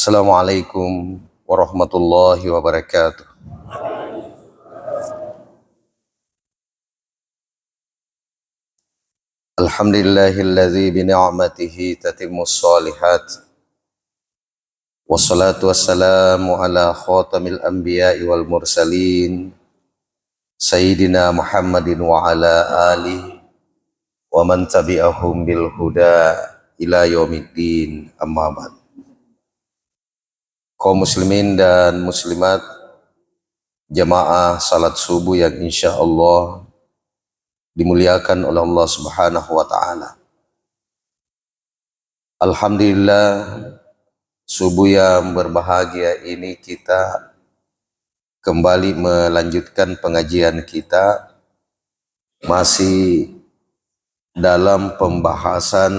Assalamualaikum warahmatullahi wabarakatuh. Alhamdulillahilladzi bi ni'matihi tatimmus shalihat. Wassalatu wassalamu ala khatamil anbiya'i wal mursalin Sayyidina Muhammadin wa ala alihi wa man tabi'ahum bil huda ila yaumiddin, amma ba'd. Kaum muslimin dan muslimat, jamaah salat subuh yang insyaallah dimuliakan oleh Allah Subhanahu wa taala. Alhamdulillah, subuh yang berbahagia ini kita kembali melanjutkan pengajian kita masih dalam pembahasan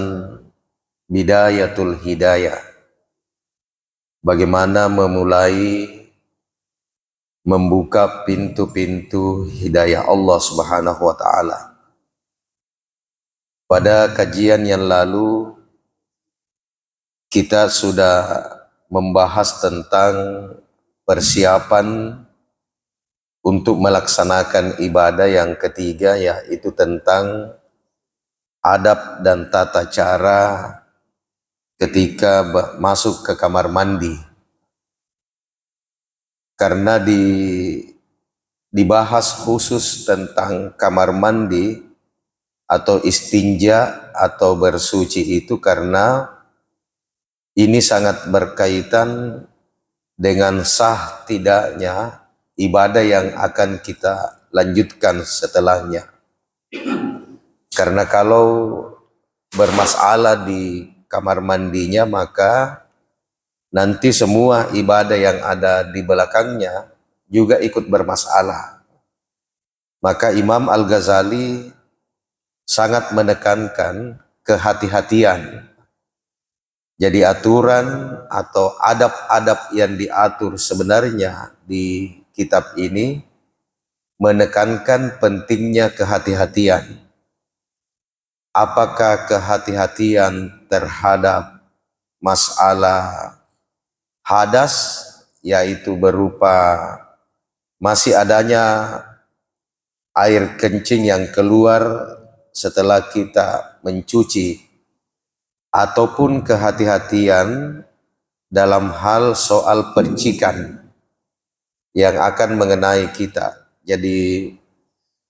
Bidayatul Hidayah. Bagaimana membuka pintu-pintu hidayah Allah Subhanahu wa taala. Pada kajian yang lalu kita sudah membahas tentang persiapan untuk melaksanakan ibadah yang ketiga, yaitu tentang adab dan tata cara ketika masuk ke kamar mandi. Karena dibahas khusus tentang kamar mandi atau istinja atau bersuci itu karena ini sangat berkaitan dengan sah tidaknya ibadah yang akan kita lanjutkan setelahnya. Karena kalau bermasalah di kamar mandinya, maka nanti semua ibadah yang ada di belakangnya juga ikut bermasalah. Maka Imam Al-Ghazali sangat menekankan kehati-hatian. Jadi aturan atau adab-adab yang diatur sebenarnya di kitab ini menekankan pentingnya kehati-hatian. Apakah kehati-hatian terhadap masalah hadas, yaitu berupa masih adanya air kencing yang keluar setelah kita mencuci, ataupun kehati-hatian dalam hal soal percikan yang akan mengenai kita. Jadi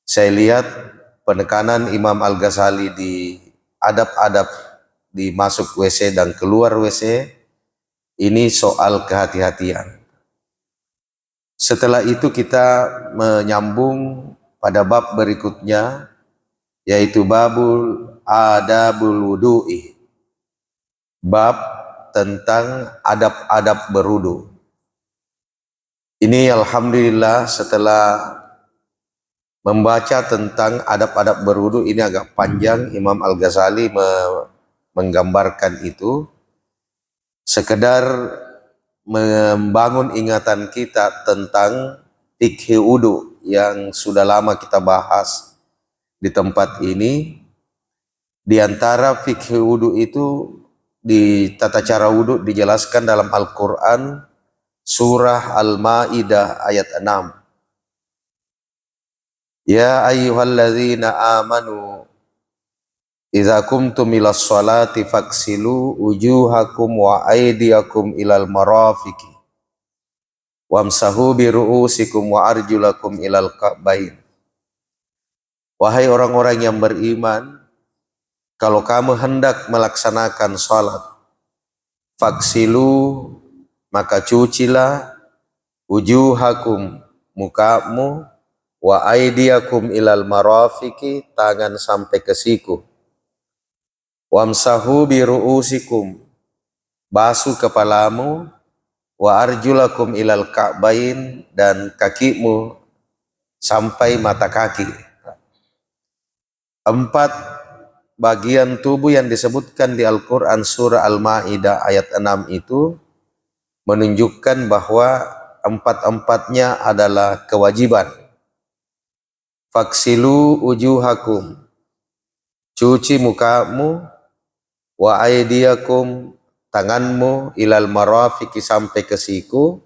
saya lihat penekanan Imam Al-Ghazali di adab-adab di masuk WC dan keluar WC ini soal kehati-hatian. Setelah itu kita menyambung pada bab berikutnya, yaitu babul adabul wudu'i. Bab tentang adab-adab berwudu. Ini alhamdulillah setelah membaca tentang adab-adab berwudu ini agak panjang. Imam Al-Ghazali menggambarkan itu sekedar membangun ingatan kita tentang fikih wudu yang sudah lama kita bahas di tempat ini. Di antara fikih wudu itu, di tata cara wudu dijelaskan dalam Al-Quran surah Al-Ma'idah ayat 6. Ya ayyuhalladzina amanu idza kumtum ilas sholati faghsilu wujuhakum wa aydiyakum ilal marafiqi wamsahu bi ru'usikum wa arjulakum ilal ka'bain. Wahai orang-orang yang beriman, kalau kamu hendak melaksanakan sholat, faghsilu, maka cucilah, wujuhakum, mukamu, wa aidiyakum ilal marafiqi, tangan sampai ke siku, wamsahu bi ru'usikum, basuh kepalamu, wa arjulakum ilal ka'bain, dan kakimu sampai mata kaki. 4 bagian tubuh yang disebutkan di Al-Quran surah Al-Ma'idah ayat 6 itu menunjukkan bahwa 4-4-nya adalah kewajiban. Faksilu wujuhakum, cuci mukamu, wa aidiyakum, tanganmu ilal marafiqi sampai ke siku,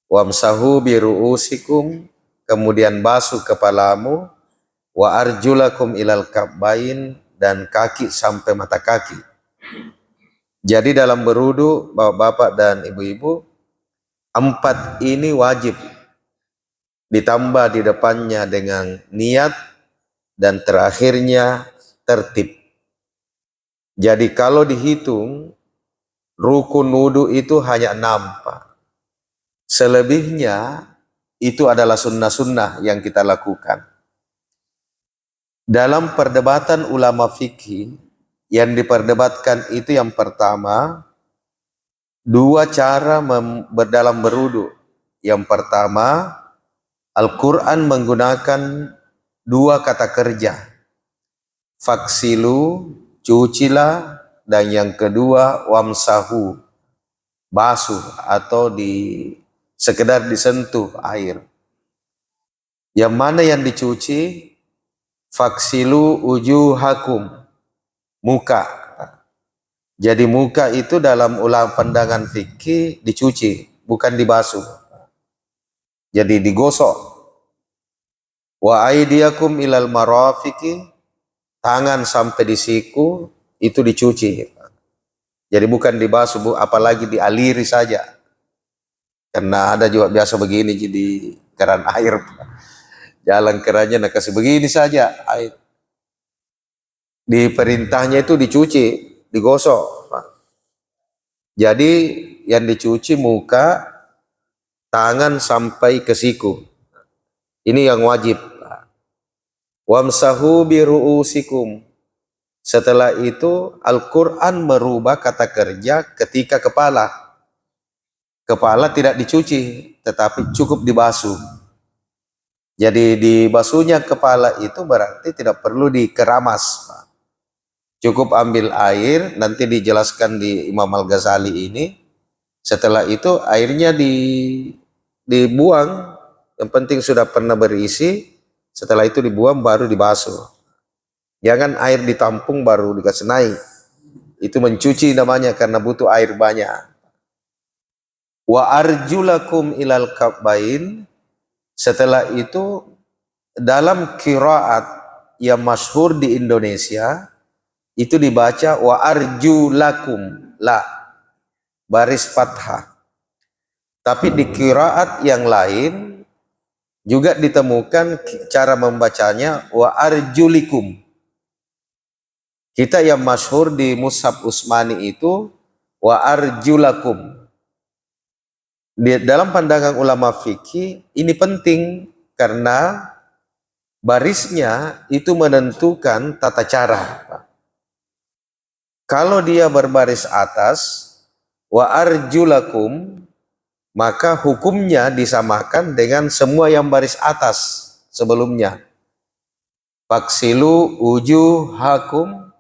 wamsahu biru'usikum, kemudian basuh kepalamu, wa arjulakum ilal ka'bain, dan kaki sampai mata kaki. Jadi dalam berudu, bapak-bapak dan ibu-ibu, 4 ini wajib, ditambah di depannya dengan niat, dan terakhirnya tertib. Jadi kalau dihitung, rukun wudu itu hanya 6, Pak. Selebihnya itu adalah sunnah-sunnah yang kita lakukan. Dalam perdebatan ulama fikih, yang diperdebatkan itu yang pertama, 2 cara dalam berudu. Yang pertama, Al-Quran menggunakan 2 kata kerja. Faksilu, cucilah, dan yang kedua, wamsahu, basuh atau sekedar disentuh air. Yang mana yang dicuci? Faksilu ujuhakum, muka. Jadi muka itu dalam ulang pandangan fikih dicuci, bukan dibasuh. Jadi digosok. Wa aidiakum ilal marafiqi, tangan sampai di siku itu dicuci. Jadi bukan dibasuh, apalagi dialiri saja. Karena ada juga biasa begini, jadi keran air, jalan kerannya nak kasih begini saja air. Di perintahnya itu dicuci, digosok. Jadi yang dicuci muka, tangan sampai ke siku. Ini yang wajib. Wamsahu biru'usikum. Setelah itu Al-Quran merubah kata kerja ketika kepala. Kepala tidak dicuci, tetapi cukup dibasuh. Jadi dibasuhnya kepala itu berarti tidak perlu dikeramas. Cukup ambil air, nanti dijelaskan di Imam Al-Ghazali ini. Setelah itu airnya dibuang, yang penting sudah pernah berisi. Setelah itu dibuang baru dibasuh. Jangan air ditampung baru dikasih naik. Itu mencuci namanya karena butuh air banyak. Wa arjulakum ilal ka'bain. Setelah itu dalam qiraat yang masyhur di Indonesia itu dibaca wa arjulakum, la, baris fathah. Tapi di qiraat yang lain juga ditemukan cara membacanya wa arjulikum. Kita yang masyhur di Mushaf Utsmani itu wa arjulakum. Dalam pandangan ulama fikih ini penting karena barisnya itu menentukan tata cara. Kalau dia berbaris atas wa arjulakum, maka hukumnya disamakan dengan semua yang baris atas sebelumnya. Faksilu ujuhakum,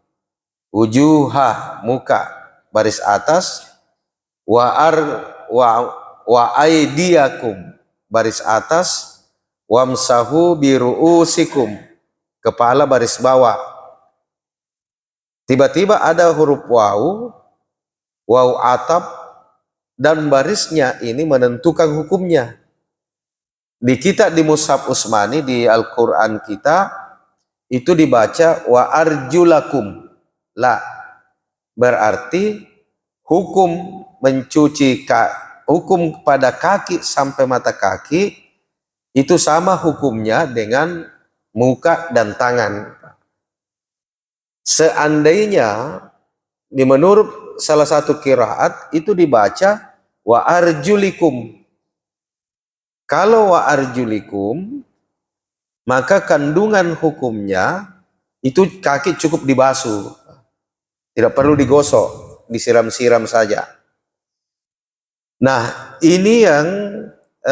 ujuha, muka, baris atas, wa aidiakum, baris atas, wamsahu biru'usikum, kepala baris bawah. Tiba-tiba ada huruf waw atap, dan barisnya ini menentukan hukumnya. Di kita di Mushaf Utsmani di Al-Quran kita itu dibaca wa arjulakum, la, berarti hukum mencuci hukum pada kaki sampai mata kaki itu sama hukumnya dengan muka dan tangan. Seandainya menurut salah satu qiraat itu dibaca wa arjulikum. Kalau wa arjulikum, maka kandungan hukumnya itu kaki cukup dibasuh. Tidak perlu digosok, disiram-siram saja. Nah, ini yang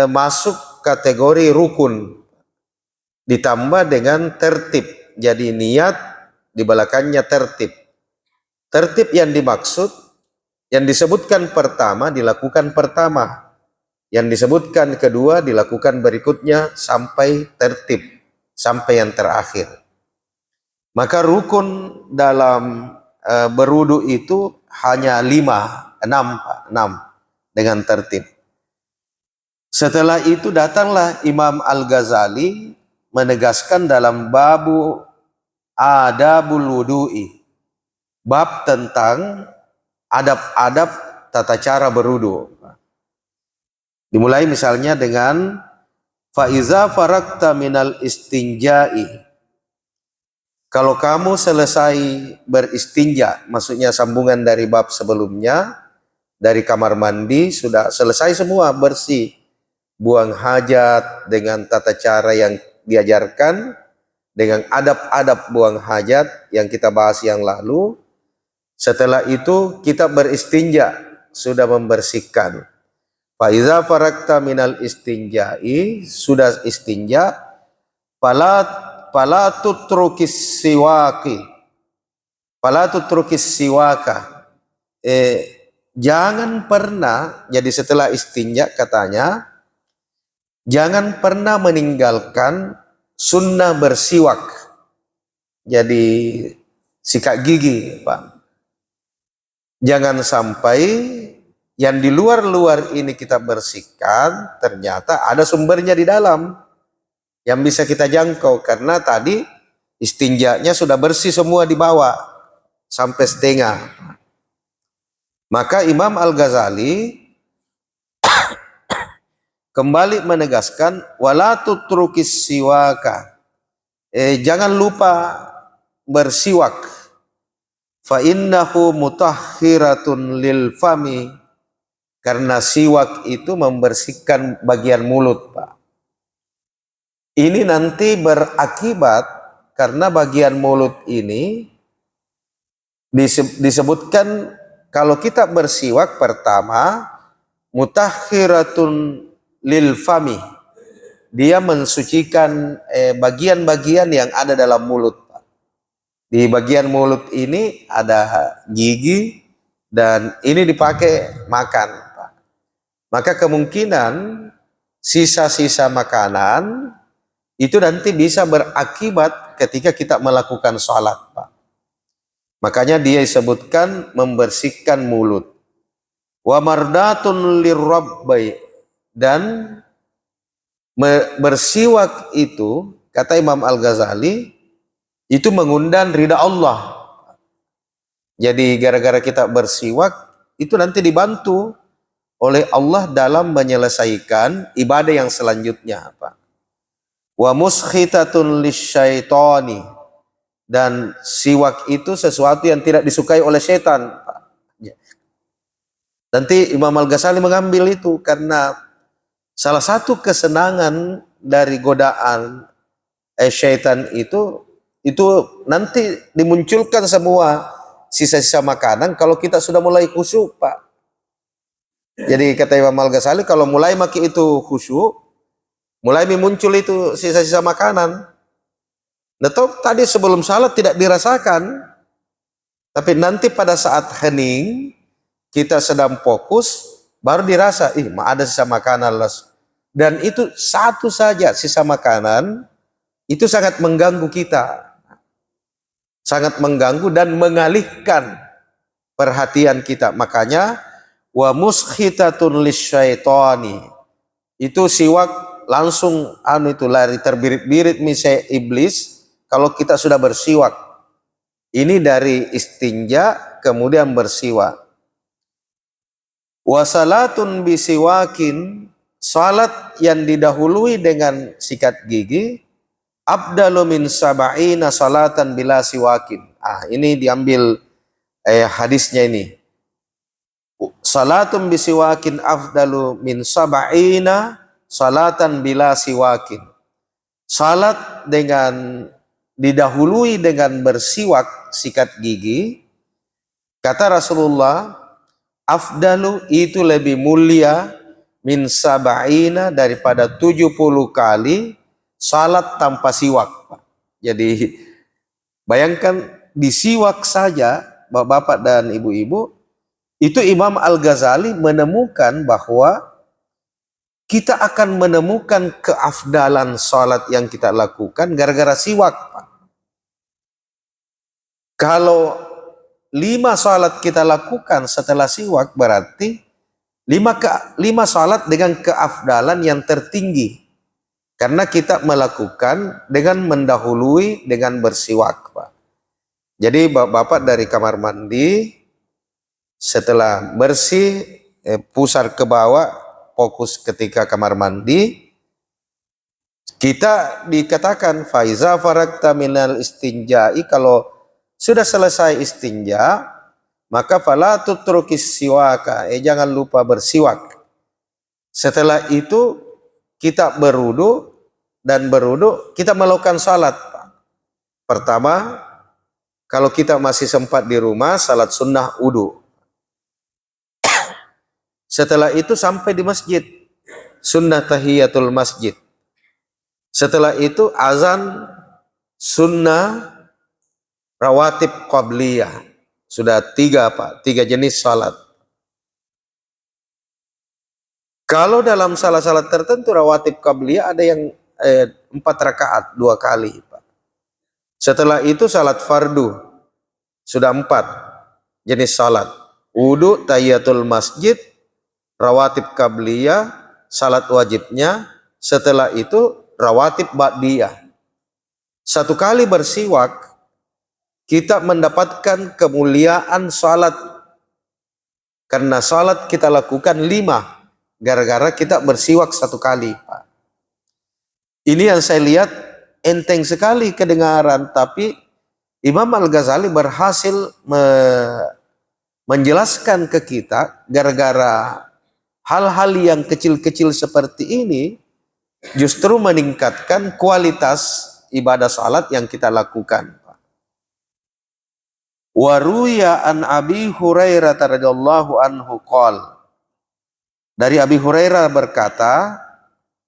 masuk kategori rukun. Ditambah dengan tertib. Jadi niat di belakangnya tertib. Tertib yang dimaksud, yang disebutkan pertama dilakukan pertama. Yang disebutkan kedua dilakukan berikutnya sampai tertib. Sampai yang terakhir. Maka rukun dalam berudu itu hanya 5. 6, Pak. 6 dengan tertib. Setelah itu datanglah Imam Al-Ghazali menegaskan dalam babu adabul wudu'i, bab tentang adab-adab tata cara berwudu. Dimulai misalnya dengan faiza farakta minal istinja'i. Kalau kamu selesai beristinja, maksudnya sambungan dari bab sebelumnya, dari kamar mandi sudah selesai semua, bersih, buang hajat dengan tata cara yang diajarkan, dengan adab-adab buang hajat yang kita bahas yang lalu. Setelah itu kita beristinja, sudah membersihkan. Faiza farakta minal istinja'i, sudah istinja, fala tutrukis siwaki, fala tutrukis siwaka. Jangan pernah, jadi setelah istinja katanya, jangan pernah meninggalkan sunnah bersiwak. Jadi sikat gigi, Pak. Jangan sampai yang di luar-luar ini kita bersihkan, ternyata ada sumbernya di dalam yang bisa kita jangkau, karena tadi istinjanya sudah bersih semua di bawah sampai setengah. Maka Imam Al-Ghazali kembali menegaskan wala tutrukis siwaka, jangan lupa bersiwak, fa innahu mutahhiratun lil fami, karena siwak itu membersihkan bagian mulut, Pak. Ini nanti berakibat karena bagian mulut ini disebutkan kalau kita bersiwak, pertama mutahhiratun lil fami, dia mensucikan bagian-bagian yang ada dalam mulut. Di bagian mulut ini ada gigi dan ini dipakai makan, Pak. Maka kemungkinan sisa-sisa makanan itu nanti bisa berakibat ketika kita melakukan sholat, Pak. Makanya dia disebutkan membersihkan mulut. Wa mardatun lirrabbi, dan bersiwak itu, kata Imam Al-Ghazali, itu mengundang ridha Allah. Jadi gara-gara kita bersiwak, itu nanti dibantu oleh Allah dalam menyelesaikan ibadah yang selanjutnya, Pak. Wa muskhitatun lisyaitani, dan siwak itu sesuatu yang tidak disukai oleh setan, Pak. Nanti Imam Al-Ghazali mengambil itu karena salah satu kesenangan dari godaan syaitan itu nanti dimunculkan semua sisa-sisa makanan kalau kita sudah mulai khusyuk, Pak. Jadi kata Imam Al-Ghazali, kalau mulai maki itu khusyuk, mulai muncul itu sisa-sisa makanan. Atau tadi sebelum salat tidak dirasakan, tapi nanti pada saat hening kita sedang fokus baru dirasa, ada sisa makanan. Dan itu satu saja sisa makanan itu sangat mengganggu kita, sangat mengganggu dan mengalihkan perhatian kita. Makanya wa muskhitatun lisyaitani, itu siwak langsung itu lari terbirit-birit misai iblis. Kalau kita sudah bersiwak, ini dari istinja kemudian bersiwak. Wasalatun bisiwakin, salat yang didahului dengan sikat gigi, abdalu min sab'ina salatan bila siwakin. Ini diambil hadisnya ini. Salatun bisiwakin afdalu min sab'ina salatan bila siwakin. Salat dengan didahului dengan bersiwak sikat gigi, kata Rasulullah, afdalu itu lebih mulia min sab'ina daripada 70 kali salat tanpa siwak. Jadi bayangkan disiwak saja, bapak-bapak dan ibu-ibu, itu Imam Al-Ghazali menemukan bahwa kita akan menemukan keafdalan salat yang kita lakukan gara-gara siwak, Pak. Kalau 5 salat kita lakukan setelah siwak, berarti 5 salat dengan keafdalan yang tertinggi. Karena kita melakukan dengan mendahului dengan bersiwak, Pak. Jadi Bapak dari kamar mandi, setelah bersih, pusar ke bawah, fokus ketika kamar mandi, kita dikatakan faiza farakta minal istinja'i, kalau sudah selesai istinja, maka fala tutrukis siwaka, jangan lupa bersiwak. Setelah itu kita berwudu, dan berwudu kita melakukan salat. Pertama, kalau kita masih sempat di rumah, salat sunnah wudu. Setelah itu sampai di masjid, sunnah tahiyatul masjid. Setelah itu azan, sunnah rawatib qabliyah. Sudah 3 Pak, 3 jenis salat. Kalau dalam salat-salat tertentu rawatib qabliyah ada yang 4 rakaat 2 kali, Pak. Setelah itu salat fardu sudah 4 jenis salat. Wudu, tahiyatul masjid, rawatib qabliyah, salat wajibnya. Setelah itu rawatib ba'diyah. 1 kali bersiwak kita mendapatkan kemuliaan salat, karena salat kita lakukan 5 gara-gara kita bersiwak 1 kali, Pak. Ini yang saya lihat enteng sekali kedengaran, tapi Imam Al-Ghazali berhasil menjelaskan ke kita, gara-gara hal-hal yang kecil-kecil seperti ini justru meningkatkan kualitas ibadah salat yang kita lakukan. Wa ruya an Abi Hurairah radhiyallahu anhu qol. Dari Abi Hurairah berkata,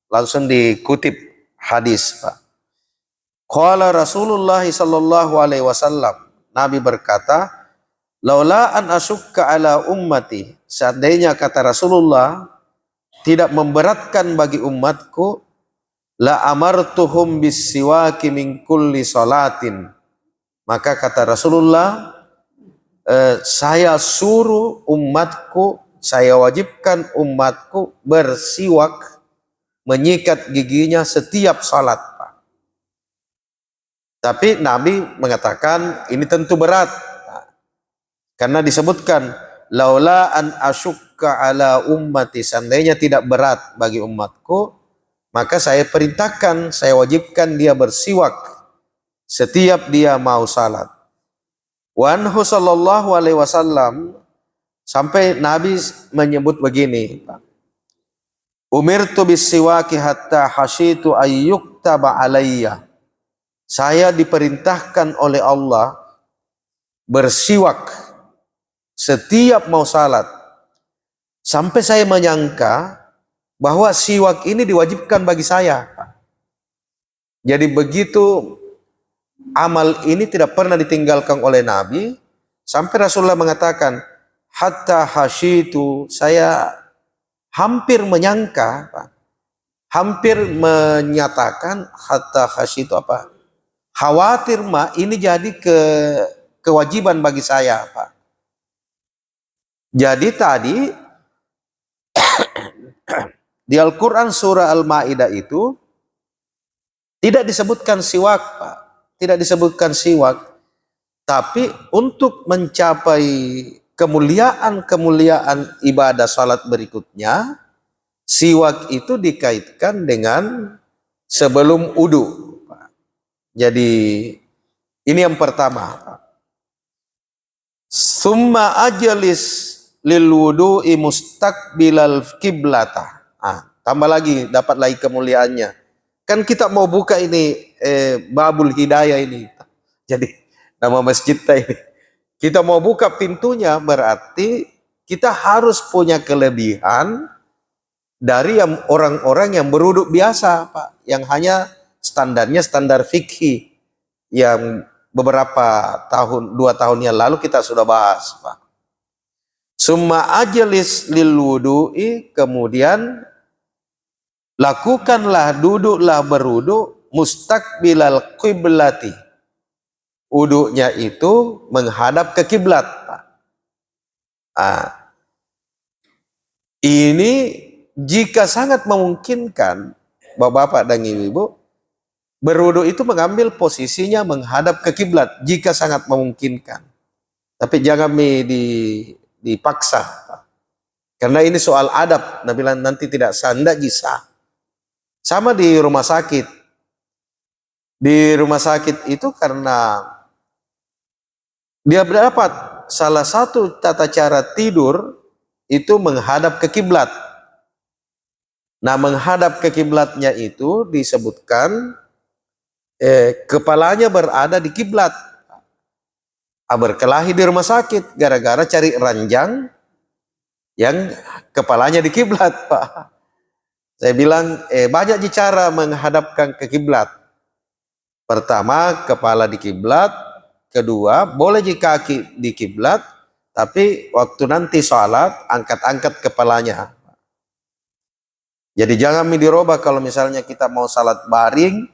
langsung dikutip hadis, Pak. Qala Rasulullah sallallahu alaihi wasallam, Nabi berkata, laula an asyukka ala ummati, seandainya kata Rasulullah tidak memberatkan bagi umatku, la amartuhum bisiwaki min kulli salatin, maka kata Rasulullah, saya suruh umatku, saya wajibkan umatku bersiwak, menyikat giginya setiap salat, Pak. Tapi Nabi mengatakan ini tentu berat, karena disebutkan laula an asyukka ala ummati, seandainya tidak berat bagi umatku, maka saya perintahkan, saya wajibkan dia bersiwak setiap dia mau salat. Wa anhu sallallahu alaihi wasallam, sampai Nabi menyebut begini, Pak. Umirtu bisiwaki hatta hasyitu ayyuktaba alayya. Saya diperintahkan oleh Allah bersiwak setiap mau salat, sampai saya menyangka bahwa siwak ini diwajibkan bagi saya, Pak. Jadi begitu amal ini tidak pernah ditinggalkan oleh Nabi, sampai Rasulullah mengatakan hatta hasyitu, saya hampir menyangka, Pak, hampir menyatakan, hatta hasyitu apa? Khawatir ini jadi kewajiban bagi saya, Pak. Jadi tadi di Al-Quran surah Al-Ma'idah itu tidak disebutkan siwak, Pak. Tidak disebutkan siwak. Tapi untuk mencapai kemuliaan ibadah salat berikutnya, siwak itu dikaitkan dengan sebelum wudu. Jadi ini yang pertama. Summa ajlis lil wudu'i mustaqbilal kiblata. Tambah lagi, dapat lagi kemuliaannya. Kan kita mau buka ini Babul Hidayah ini. Jadi nama masjid ini. Kita mau buka pintunya, berarti kita harus punya kelebihan dari orang-orang yang berwudu biasa, Pak, yang hanya standarnya standar fikih yang beberapa tahun, 2 tahun yang lalu kita sudah bahas, Pak. Summa ajlis lil wudu'i, kemudian lakukanlah, duduklah berwudu mustaqbilal qiblati, Wudunya itu menghadap ke kiblat, Pak. Ini jika sangat memungkinkan, Bapak-bapak dan Ibu-ibu, berwudu itu mengambil posisinya menghadap ke kiblat jika sangat memungkinkan. Tapi jangan dipaksa, Pak. Karena ini soal adab. Nabi bilang nanti tidak sanda jisa. Sama di rumah sakit. Di rumah sakit itu karena dia berdapat salah satu tata cara tidur itu menghadap ke kiblat. Nah, menghadap ke kiblatnya itu disebutkan kepalanya berada di kiblat. Berkelahi di rumah sakit gara-gara cari ranjang yang kepalanya di kiblat, Pak. Saya bilang banyak cara menghadapkan ke kiblat. Pertama, kepala di kiblat. Kedua, boleh jika kaki di kiblat, tapi waktu nanti sholat angkat-angkat kepalanya. Jadi jangan dirubah kalau misalnya kita mau salat baring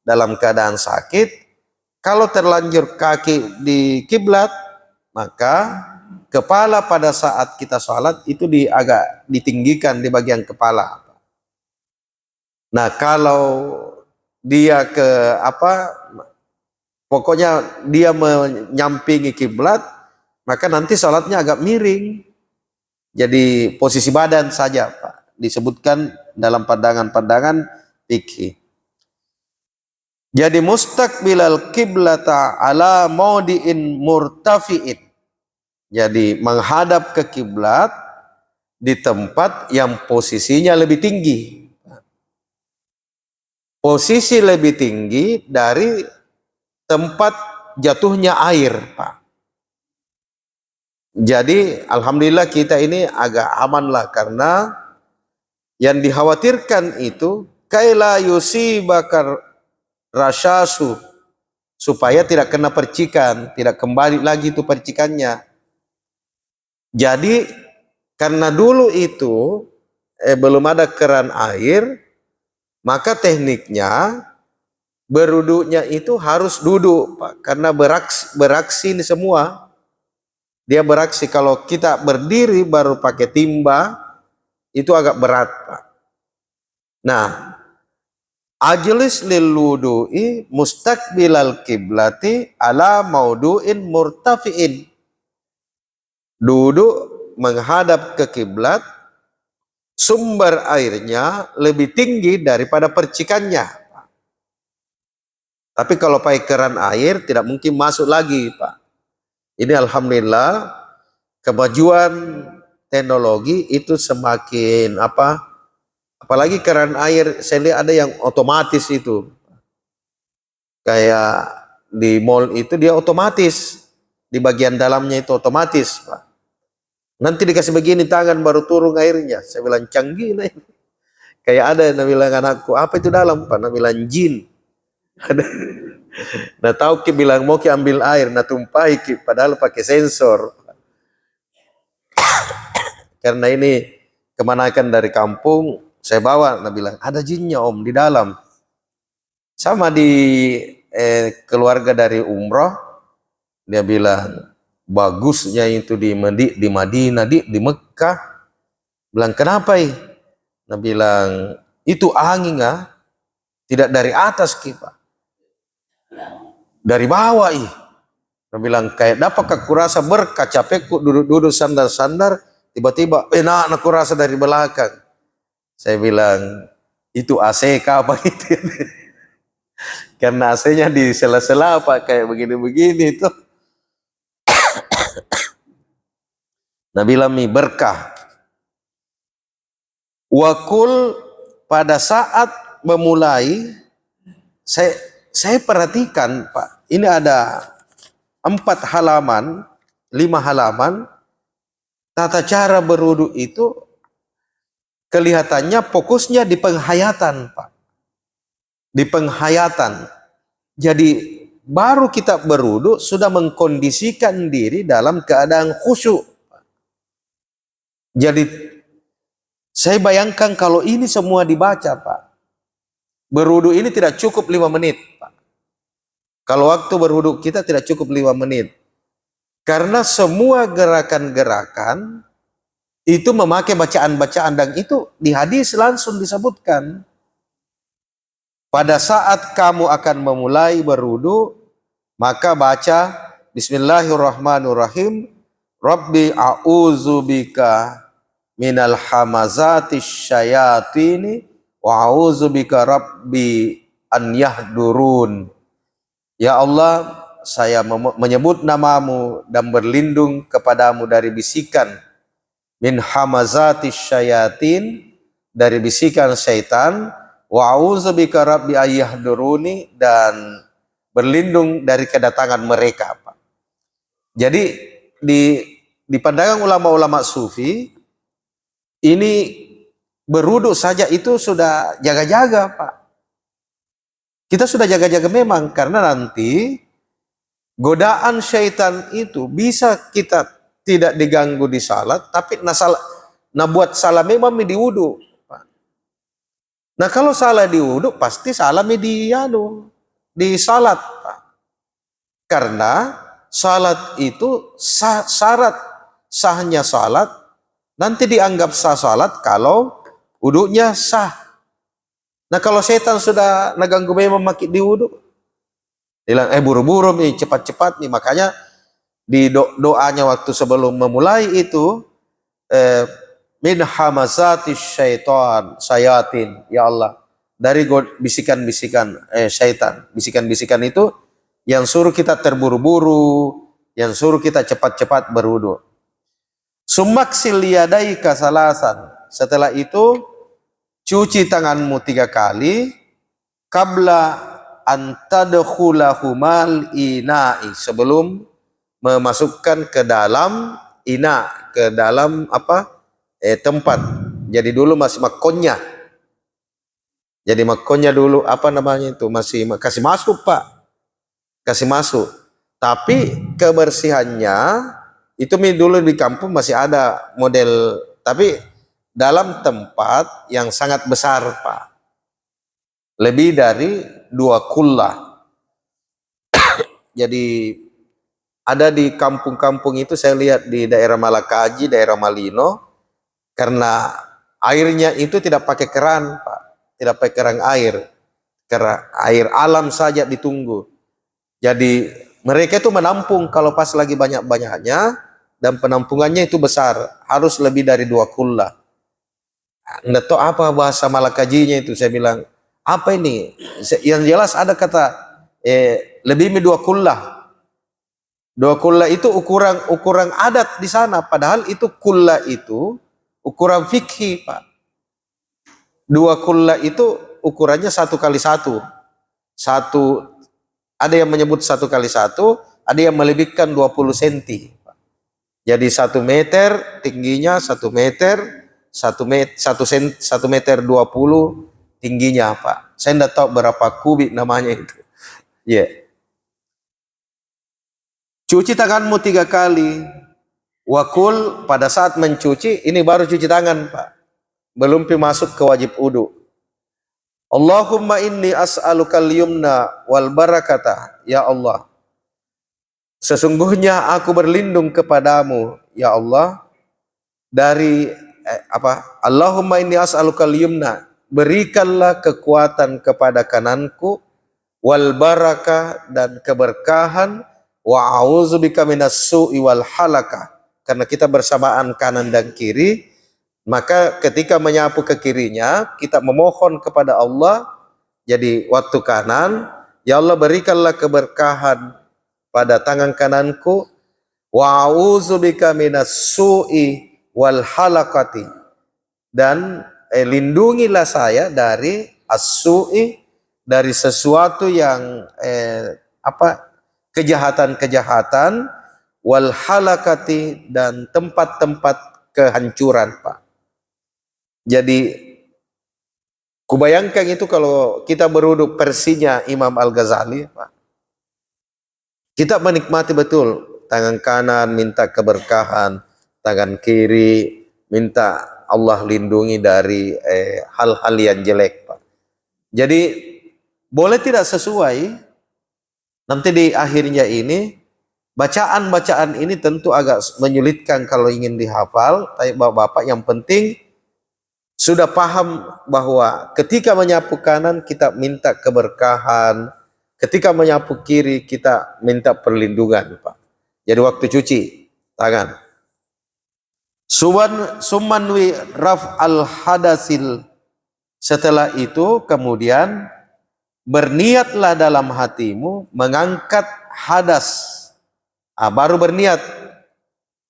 dalam keadaan sakit, kalau terlanjur kaki di kiblat, maka kepala pada saat kita salat itu agak ditinggikan di bagian kepala. Nah, kalau dia pokoknya dia menyampingi kiblat, maka nanti salatnya agak miring. Jadi posisi badan saja, Pak, disebutkan dalam pandangan-pandangan fikih. Jadi mustaqbilal kiblata ala maudiin murtafiin. Jadi menghadap ke kiblat di tempat yang posisinya lebih tinggi. Posisi lebih tinggi dari tempat jatuhnya air, Pak. Jadi alhamdulillah kita ini agak aman lah, karena yang dikhawatirkan itu kaila yusibakar rasyasu, supaya tidak kena percikan, tidak kembali lagi itu percikannya. Jadi karena dulu itu belum ada keran air, maka tekniknya berwudunya itu harus duduk, Pak, karena beraksi ini semua. Dia beraksi, kalau kita berdiri baru pakai timba itu agak berat, Pak. Nah, ajlis lil wudu'i mustaqbilal kiblati ala maudu'in murtafi'in. Duduk menghadap ke kiblat, sumber airnya lebih tinggi daripada percikannya. Tapi kalau pakai keran air tidak mungkin masuk lagi, Pak. Ini alhamdulillah kemajuan teknologi itu semakin apalagi keran air, saya lihat ada yang otomatis itu. Kayak di mall itu dia otomatis, di bagian dalamnya itu otomatis, Pak. Nanti dikasih begini tangan baru turun airnya. Saya bilang canggih lah ini. Kayak ada yang bilang anakku, apa itu dalam, Pak? Nah bilang jin. Nah tahu ki bilang mau ki ambil air, nah tumpahi ki, padahal pakai sensor. Karena ini kemanakan dari kampung, saya bawa, nah bilang ada jinnya om di dalam. Sama di keluarga dari umroh, dia bilang bagusnya itu di Madinah, di Mekah. Bilang kenapa ih? Nah bilang itu angin tidak dari atas kita, dari bawah ih. Nah bilang kayak dapat aku rasa berkah, capekku duduk-duduk sandar-sandar, tiba-tiba enak aku rasa dari belakang. Saya bilang itu AC apa gitu. Karena AC-nya di sela-sela Pak, kayak begini-begini itu. Nah bilang mi berkah. Wakul pada saat memulai, saya perhatikan Pak, ini ada 4 halaman, 5 halaman, tata cara berwudu itu kelihatannya fokusnya di penghayatan, Pak. Di penghayatan. Jadi baru kita berwudu sudah mengkondisikan diri dalam keadaan khusyuk. Jadi saya bayangkan kalau ini semua dibaca, Pak. Berwudu ini tidak cukup 5 menit, Pak. Kalau waktu berwudu kita tidak cukup 5 menit. Karena semua gerakan-gerakan itu memakai bacaan-bacaan, dan itu di hadis langsung disebutkan. Pada saat kamu akan memulai berwudu, maka baca Bismillahirrahmanirrahim. Rabbi a'udzubika minal hamazatis syayatini wa a'udzubika rabbi an yahdurun. Ya Allah, saya menyebut namamu dan berlindung kepadamu dari bisikan min hamazatis syayatin, dari bisikan syaitan, wa a'udzubika rabbi ayyahduruni, dan berlindung dari kedatangan mereka. Jadi di pandangan ulama-ulama sufi, ini berwudu saja itu sudah jaga-jaga, Pak. Kita sudah jaga-jaga memang, karena nanti godaan syaitan itu bisa kita tidak diganggu di salat, tapi buat salah memang di wudu. Nah kalau salah di wudu, pasti salah di salat, Pak. Karena salat itu syarat sahnya salat nanti dianggap sah salat kalau wudunya sah. Nah kalau setan sudah naganggu memang makin di wudu, bilang buru-buru nih, cepat-cepat nih. Makanya di doanya waktu sebelum memulai itu, min hamazatis syaitan sayatin, ya Allah, dari bisikan-bisikan syaitan. Bisikan-bisikan itu yang suruh kita terburu-buru, yang suruh kita cepat-cepat berwudu. Sumaksil yadaika salasan. Setelah itu cuci tanganmu 3 kali. Qabla antadkhulahumal ina'i, sebelum memasukkan ke dalam ina, ke dalam tempat. Jadi dulu masih makonnya. Jadi makonnya dulu apa namanya itu masih kasih masuk, Pak. Kasih masuk. Tapi kebersihannya itu dulu di kampung masih ada model, tapi dalam tempat yang sangat besar, Pak. Lebih dari 2 kullah. Jadi ada di kampung-kampung itu, saya lihat di daerah Malakaji, daerah Malino, karena airnya itu tidak pakai keran, Pak. Tidak pakai keran air. Karena air alam saja ditunggu. Jadi mereka itu menampung kalau pas lagi banyak-banyaknya, dan penampungannya itu besar, harus lebih dari 2 kullah. Nggak tahu apa bahasa Malakajinya itu, saya bilang, apa ini? Yang jelas ada kata lebih dari 2 kullah. 2 kullah itu ukuran adat di sana, padahal itu kullah itu ukuran fikih, Pak. 2 kullah itu ukurannya 1 kali 1. Ada yang menyebut 1 kali 1, ada yang melebihkan 20 cm. Jadi 1 meter tingginya, 1 meter, 1 meter 20 tingginya, Pak. Saya tidak tahu berapa kubik namanya itu. Ya. Yeah. Cuci tanganmu 3 kali. Wakul, pada saat mencuci, ini baru cuci tangan, Pak. Belum masuk ke wajib wudu. Allahumma inni as'alukal yumna wal barakata, ya Allah. Sesungguhnya aku berlindung kepadamu, ya Allah, dari Allahumma inni as'alukal yumna, berikanlah kekuatan kepada kananku, wal barakah, dan keberkahan, wa a'udzubika minas su'i wal halakah. Karena kita bersamaan kanan dan kiri, maka ketika menyapu ke kirinya, kita memohon kepada Allah. Jadi waktu kanan, ya Allah berikanlah keberkahan pada tangan kananku, wa a'udzubika minas su'i wal halakati, dan lindungilah saya dari as-su'i, dari sesuatu yang kejahatan-kejahatan, wal halakati, dan tempat-tempat kehancuran, Pak. Jadi kubayangkan itu kalau kita berwudu versinya Imam Al-Ghazali, Pak. Kita menikmati betul, tangan kanan minta keberkahan, tangan kiri minta Allah lindungi dari hal-hal yang jelek, Pak. Jadi boleh tidak sesuai, Nanti di akhirnya ini, bacaan-bacaan ini tentu agak menyulitkan kalau ingin dihafal, tapi bapak-bapak yang penting sudah paham bahwa ketika menyapu kanan kita minta keberkahan, ketika menyapu kiri kita minta perlindungan, Pak. Jadi waktu cuci tangan. Sumanwi raf al hadasil. Setelah itu kemudian berniatlah dalam hatimu mengangkat hadas. Baru berniat.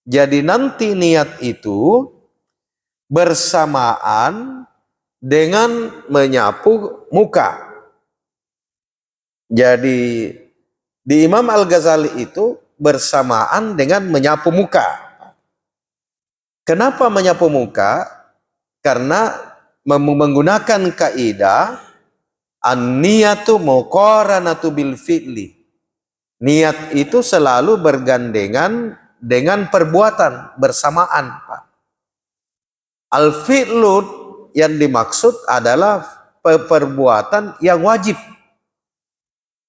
Jadi nanti niat itu bersamaan dengan menyapu muka. Jadi di Imam Al-Ghazali itu bersamaan dengan menyapu muka. Kenapa menyapu muka? Karena menggunakan kaidah an-niyatu muqaranatu bil fi'li. Niat itu selalu bergandengan dengan perbuatan bersamaan, Pak. Al-fi'lu yang dimaksud adalah perbuatan yang wajib.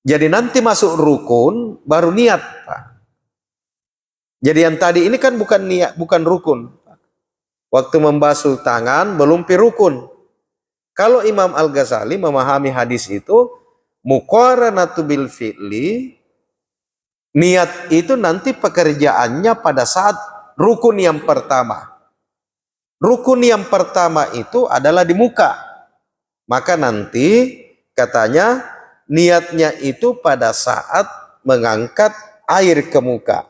Jadi nanti masuk rukun baru niat, Pak. Jadi yang tadi ini kan bukan niat, bukan rukun. Waktu membasuh tangan belum pirukun. Kalau Imam Al-Ghazali memahami hadis itu, muqaranatu bil fi'li, niat itu nanti pekerjaannya pada saat rukun yang pertama. Rukun yang pertama itu adalah di muka. Maka nanti katanya niatnya itu pada saat mengangkat air ke muka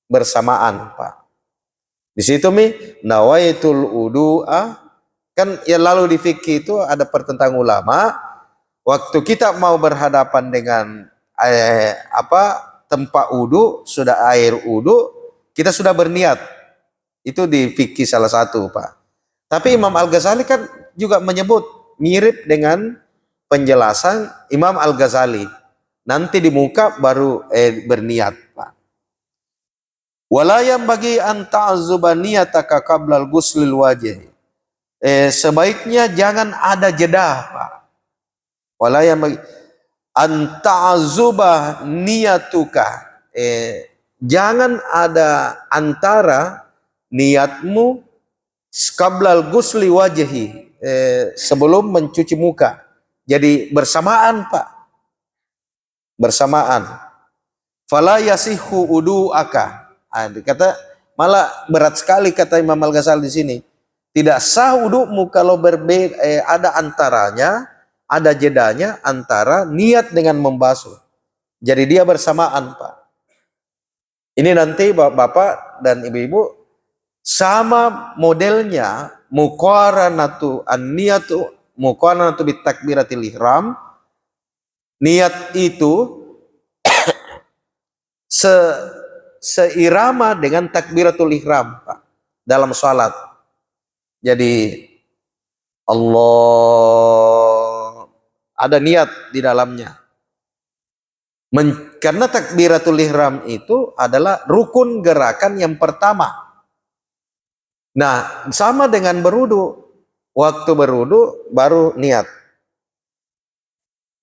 bersamaan, Pak. Di situ nawaitul wudu'a, kan ya lalu di fikih itu ada pertentangan ulama, waktu kita mau berhadapan dengan tempat wudu, sudah air wudu, kita sudah berniat. Itu di fikih salah satu, Pak. Tapi Imam Al-Ghazali kan juga menyebut mirip dengan penjelasan Imam Al-Ghazali. Nanti di muka baru berniat, Pak. Walayam bagi anta'azuba niyataka qablal guslil wajhi. Sebaiknya jangan ada jeda, Pak. Walayam bagi anta'azuba niyatuka. Jangan ada antara niatmu qablal gusli wajhi, sebelum mencuci muka. Jadi bersamaan, Pak. Bersamaan. Fala yasihu udu'aka. Kata malah berat sekali kata Imam Al-Ghazali di sini. Tidak sah wudu'mu kalau berbeda, ada antaranya, ada jedanya antara niat dengan membasuh. Jadi dia bersamaan, Pak. Ini nanti Bapak dan Ibu-ibu sama modelnya, muqaranatu an-niyatu muqaranatu bit takbiratil ihram. Niat itu seirama dengan takbiratul ihram, Pak, dalam salat. Jadi Allah ada niat di dalamnya. Karena takbiratul ihram itu adalah rukun gerakan yang pertama. Nah, sama dengan berudu. Waktu berudu baru niat.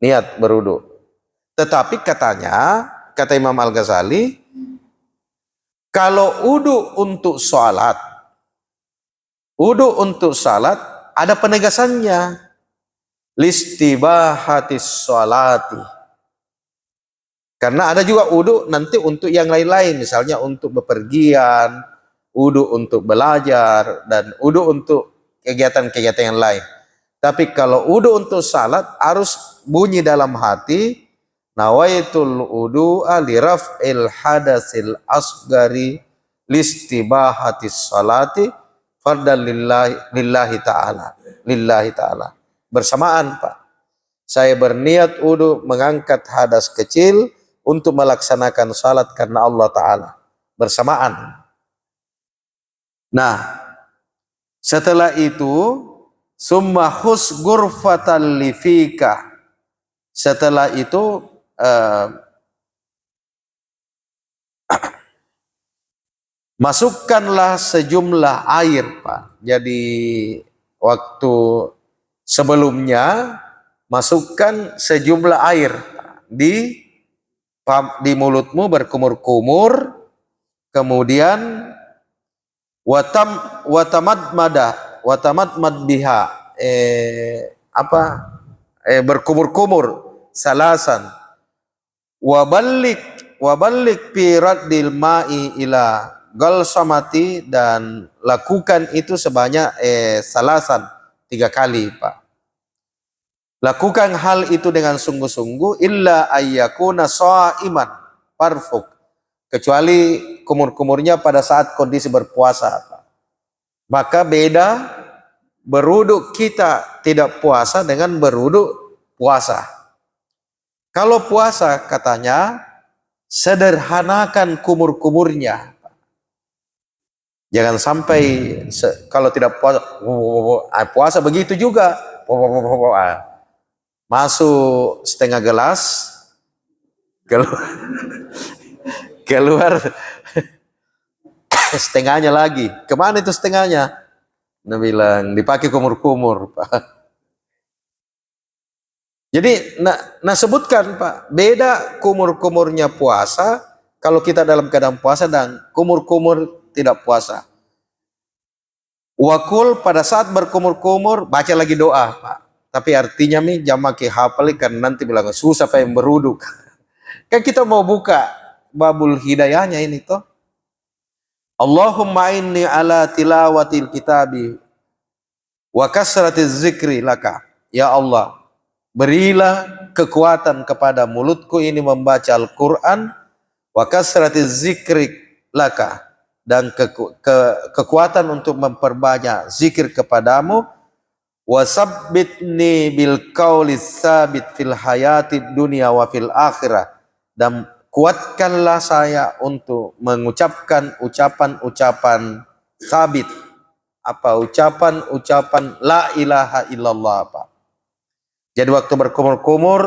Niat berudu. Tetapi katanya, kata Imam Al-Ghazali, kalau udu untuk sholat ada penegasannya. Listibahatis sholati. Karena ada juga udu nanti untuk yang lain-lain. Misalnya untuk bepergian, udu untuk belajar, dan udu untuk kegiatan-kegiatan yang lain. Tapi kalau udu untuk salat harus bunyi dalam hati, nawaitul wudu'a li raf'il hadasil asgari listibahatis salati fardan lillahi ta'ala. Bersamaan, Pak. Saya berniat wudu mengangkat hadas kecil untuk melaksanakan salat karena Allah Ta'ala. Bersamaan. Nah, setelah itu summa khus ghurfatan lifika. Setelah itu masukkanlah sejumlah air, Pak. Jadi waktu sebelumnya masukkan sejumlah air di di mulutmu berkumur-kumur, kemudian watamad biha, berkumur-kumur salasan, wabalik fi raddil ma'i ila galsamati, dan lakukan itu sebanyak salasan 3 kali, Pak. Lakukan hal itu dengan sungguh-sungguh, illa ayyakuna sha'iman parfuk, kecuali kumur-kumurnya pada saat kondisi berpuasa, Pak. Maka beda berwudu kita tidak puasa dengan berwudu puasa. Kalau puasa katanya sederhanakan kumur-kumurnya. Jangan sampai kalau tidak puasa, puasa begitu juga. Masuk setengah gelas, keluar setengahnya lagi. Kemana itu setengahnya? Nah bilang dipakai kumur-kumur, Pak. Jadi sebutkan, Pak, beda kumur-kumurnya puasa kalau kita dalam keadaan puasa dan kumur-kumur tidak puasa. Wakul pada saat berkumur-kumur baca lagi doa, Pak. Tapi artinya jangan pakai hafal kan nanti bilang susah pengen berwudu. Kan kita mau buka babul hidayahnya ini toh. Allahumma inni ala tilawatil kitabi wa kasratiz zikri laka. Ya Allah, berilah kekuatan kepada mulutku ini membaca Al-Quran, wa kasratiz zikri laka, dan kekuatan untuk memperbanyak zikir kepadamu, wasabbitni bil qawli sabit fil hayati dunia wa fil akhirah, dan kuatkanlah saya untuk mengucapkan ucapan-ucapan sabit, ucapan-ucapan la ilaha illallah, Pak. Jadi waktu berkumur-kumur,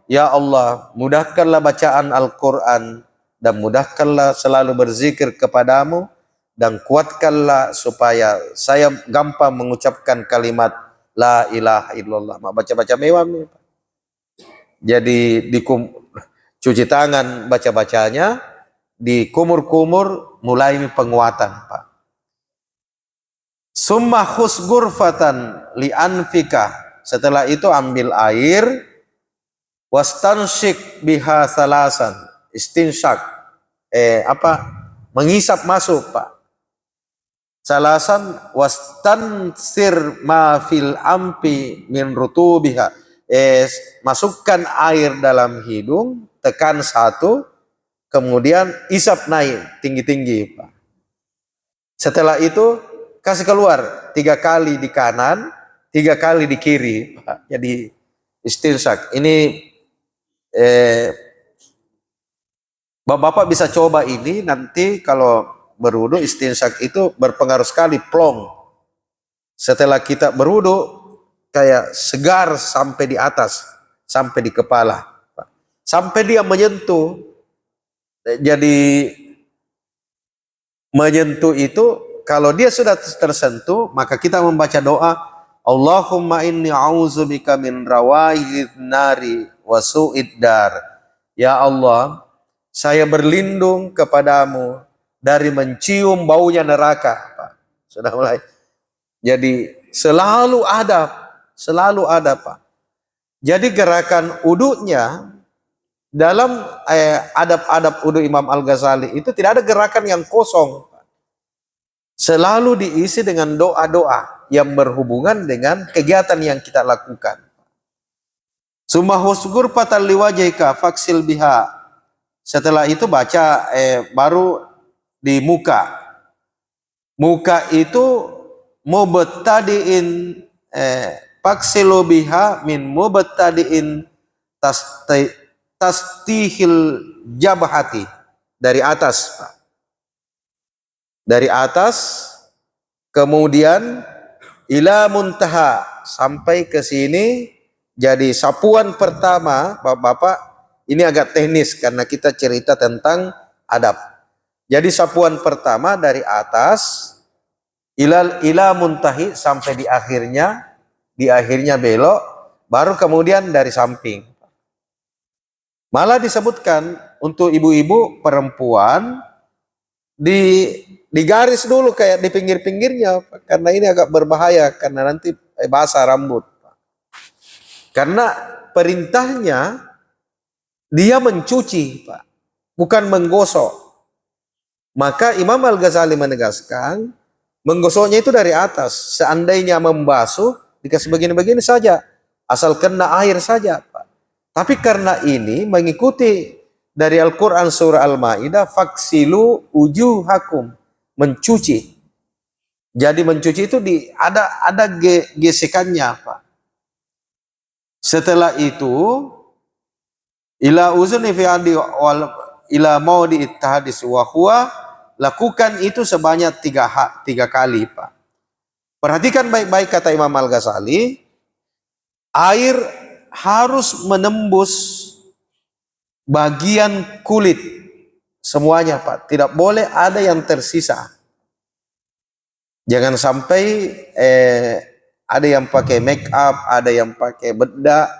ya Allah, mudahkanlah bacaan Al-Quran dan mudahkanlah selalu berzikir kepadamu, dan kuatkanlah supaya saya gampang mengucapkan kalimat la ilaha illallah. Baca-baca mewah nih, Pak. Jadi cuci tangan baca-bacanya, di kumur-kumur mulai penguatan, Pak. Summa khus gurfatan li anfika, setelah itu ambil air, wastansyik biha salasan, istinsyak, menghisap masuk, Pak. Salasan wastansir ma fil ampi min rutubiha, masukkan air dalam hidung, tekan 1, kemudian isap naik tinggi-tinggi, Pak. Setelah itu kasih keluar 3 kali di kanan, 3 kali di kiri, Pak. Jadi istinsyak ini Bapak bisa coba ini nanti kalau berwudu. Istinsyak itu berpengaruh sekali, plong. Setelah kita berwudu kayak segar sampai di atas, sampai di kepala, Pak. Sampai dia menyentuh. Jadi menyentuh itu kalau dia sudah tersentuh, maka kita membaca doa, Allahumma inni a'udzubika min rawaihin nari wa su'id dar. Ya Allah, saya berlindung kepadamu dari mencium baunya neraka, Pak. Sudah mulai. Jadi selalu ada, Pak. Jadi gerakan wudunya dalam adab-adab wudu Imam Al-Ghazali itu tidak ada gerakan yang kosong, Pak. Selalu diisi dengan doa-doa yang berhubungan dengan kegiatan yang kita lakukan. Summa husgur fatal liwajhika faksil biha. Setelah itu baca baru di muka. Muka itu mubtadiin faksilu biha min mubtadiin tastihil jabhati, dari atas, Pak. Dari atas kemudian ila muntaha, sampai ke sini. Jadi sapuan pertama, Bapak, ini agak teknis karena kita cerita tentang adab. Jadi sapuan pertama dari atas ila muntahi sampai di akhirnya belok, baru kemudian dari samping. Malah disebutkan untuk ibu-ibu perempuan di garis dulu kayak di pinggir-pinggirnya, karena ini agak berbahaya karena nanti basah rambut. Karena perintahnya dia mencuci, Pak, bukan menggosok. Maka Imam Al-Ghazali menegaskan, menggosoknya itu dari atas. Seandainya membasuh, dikasih begini-begini saja, asal kena air saja, Pak. Tapi karena ini mengikuti dari Al-Quran surah Al-Ma'idah, faksilu ujuhakum, mencuci. Jadi mencuci itu ada gesekannya, Pak. Setelah itu, ila uzuni fi adi wal ila maudi ittihadis wa huwa, lakukan itu sebanyak tiga kali, Pak. Perhatikan baik-baik kata Imam Al-Ghazali, air harus menembus bagian kulit semuanya, Pak. Tidak boleh ada yang tersisa. Jangan sampai ada yang pakai make up, ada yang pakai bedak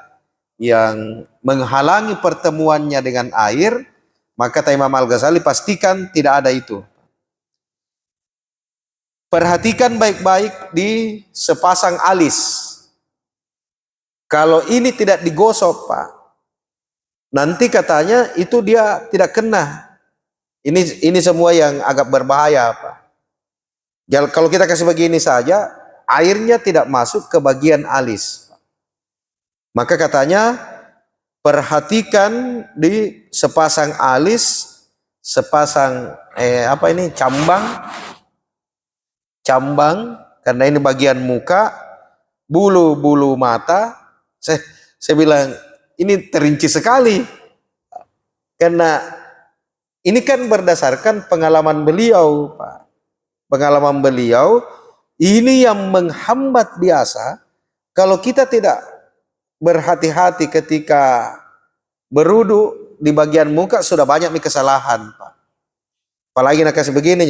yang menghalangi pertemuannya dengan air. Maka kata Imam Al-Ghazali, pastikan tidak ada itu. Perhatikan baik-baik di sepasang alis. Kalau ini tidak digosok, Pak, nanti katanya itu dia tidak kena. Ini semua yang agak berbahaya, Pak. Kalau kita kasih begini saja, airnya tidak masuk ke bagian alis. Maka katanya, perhatikan di sepasang alis, sepasang cambang, karena ini bagian muka, bulu-bulu mata. Saya bilang ini terinci sekali, karena ini kan berdasarkan pengalaman beliau, Pak. Pengalaman beliau ini yang menghambat biasa. Kalau kita tidak berhati-hati ketika berudu di bagian muka, sudah banyak nih kesalahan, Pak. Apalagi nak kasih begini,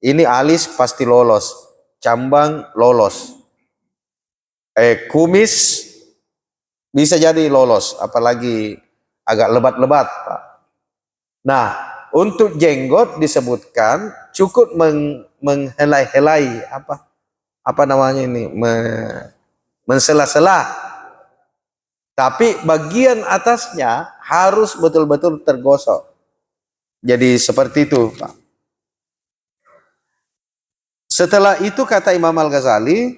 ini alis pasti lolos, cambang lolos, kumis bisa jadi lolos, apalagi agak lebat-lebat, Pak. Nah, untuk jenggot disebutkan cukup menghelai-helai apa namanya ini, mensela-sela. Tapi bagian atasnya harus betul-betul tergosok. Jadi seperti itu, Pak. Setelah itu kata Imam Al-Ghazali,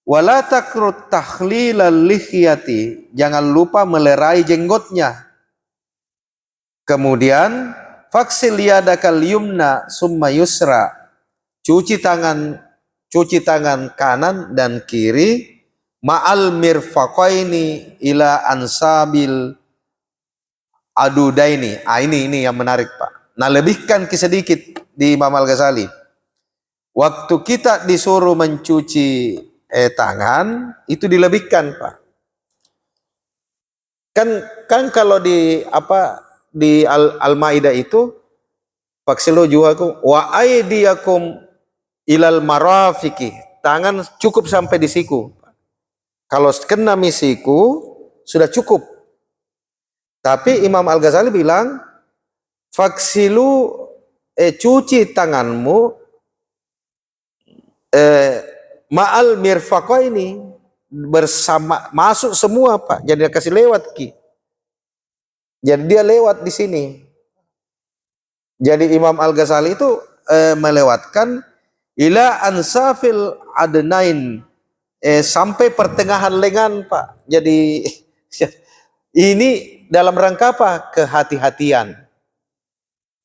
wala takrut takhlilal lihiyati, jangan lupa melerai jenggotnya. Kemudian faksil yadakal yumna summa yusra, cuci tangan kanan dan kiri, ma'al mirfaqaini ila ansabil adudaini. Ini yang menarik, Pak. Nah, lebihkan sedikit di Imam Al-Ghazali. Waktu kita disuruh mencuci tangan, itu dilebihkan, Pak. Kan kalau di Al-Maidah itu, faksilu juhakum wa aydiyakum ilal marafiqi, tangan cukup sampai di siku. Kalau kena misiku sudah cukup. Tapi Imam Al-Ghazali bilang, faksilu cuci tanganmu ma'al mirfaqaini, bersama, masuk semua, Pak. Jadi dia kasih lewat ki. Jadi dia lewat di sini. Jadi Imam Al-Ghazali itu melewatkan ila ansafil adnain, sampai pertengahan lengan, Pak. Jadi ini dalam rangka apa? Kehati-hatian.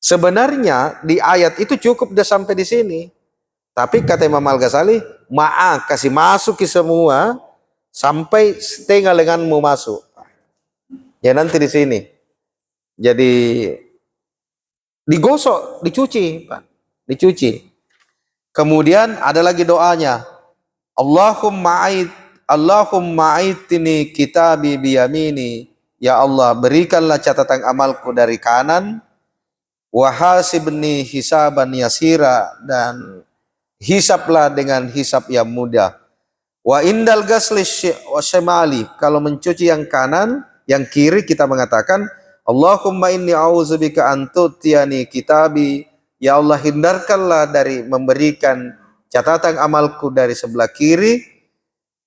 Sebenarnya di ayat itu cukup dia sampai di sini. Tapi kata Imam Al-Ghazali, kasih masuk ke semua sampai setengah lenganmu masuk. Ya nanti di sini. Jadi digosok, dicuci, Pak. Dicuci. Kemudian ada lagi doanya. Allahumma aitini kitabi biyamini. Ya Allah, berikanlah catatan amalku dari kanan. Wahasibni hisaban yasira, dan hisaplah dengan hisap yang mudah. Wa indal ghasli wa syamali, kalau mencuci yang kanan, yang kiri kita mengatakan Allahumma inni a'udzubika an tu'tiyani kitabi. Ya Allah, hindarkanlah dari memberikan catatan amalku dari sebelah kiri,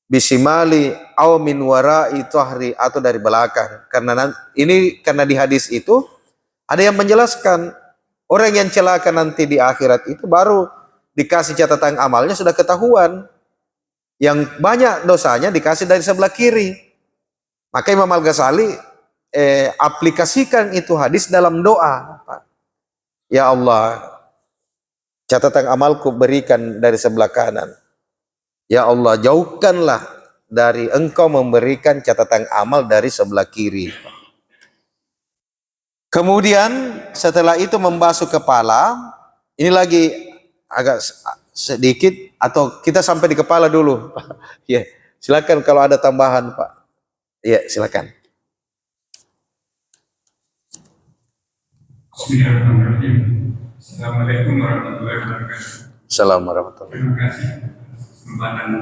bisimali au min warai tahri, atau dari belakang. Karena ini karena di hadis itu ada yang menjelaskan orang yang celaka nanti di akhirat itu baru dikasih catatan amalnya sudah ketahuan. Yang banyak dosanya dikasih dari sebelah kiri. Maka Imam Al-Ghazali aplikasikan itu hadis dalam doa. Ya Allah, catatan amalku berikan dari sebelah kanan. Ya Allah, jauhkanlah dari engkau memberikan catatan amal dari sebelah kiri. Kemudian setelah itu membasuh kepala. Ini lagi agak sedikit, atau kita sampai di kepala dulu. Ya, silakan kalau ada tambahan, Pak. Ya, silakan. Bismillahirrahmanirrahim. Assalamualaikum warahmatullahi wabarakatuh. Assalamualaikum warahmatullahi wabarakatuh. Terima kasih atas kesempatan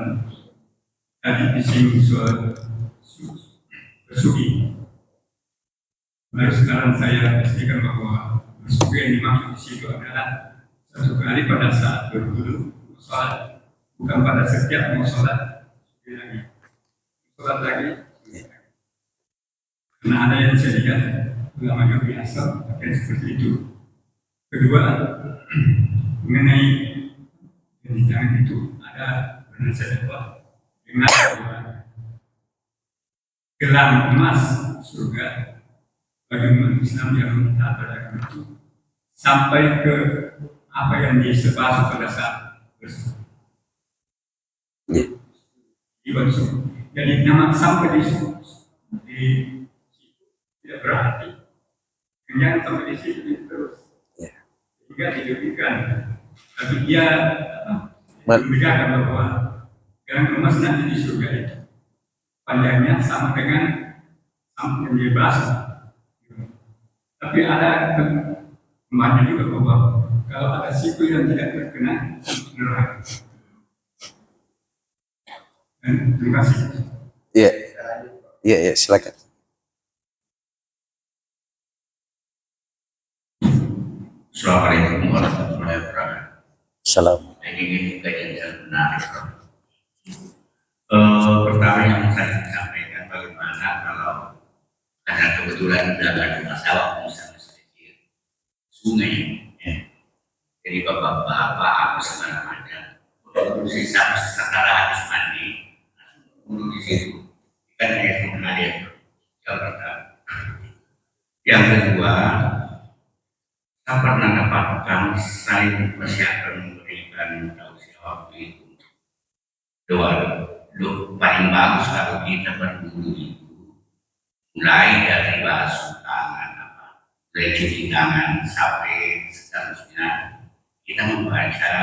tadi disinggung soal bersugi. Baru sekarang saya pastikan bahwa bersugi yang dimaksud di situ adalah satu kali pada saat berwudu sholat, bukan pada setiap mau sholat lagi. Sholat lagi. Karena ada yang saya lihat ulama biasa pakai seperti itu. Kedua, mengenai jangan itu ada penasihat dengan gelang emas surga bagi umat Islam yang taat pada itu sampai ke apa yang disebut pada saat bersuci. Jadi nama sampai di situ tidak berarti jangan sampai di situ terus. Juga didirikan, tapi dia memberikan bahwa gelang emas nanti di surga itu panjangnya sama dengan sampai bebas. Tapi ada kemarin juga bahwa kalau ada siku yang tidak terkena neraka. Terima kasih. Iya, iya, silakan. Assalamualaikum warahmatullahi wabarakatuh. Salam. Ini kajian yang menarik. Pertama yang saya sampaikan, bagaimana kalau karena kebetulan sudah ada masalah misalnya sedikit sungai, ya. Jadi bapak-bapak aku segala macam produksi secara habis mandi, langsung di situ kan itu mengalir. Yang pertama. Yang kedua, saya pernah dapatkan saling mempersiapkan memberikan tausiah waktu itu. Paling bagus kalau kita berburu itu mulai dari basuh tangan, mulai cuci tangan sampai seterusnya kita membaca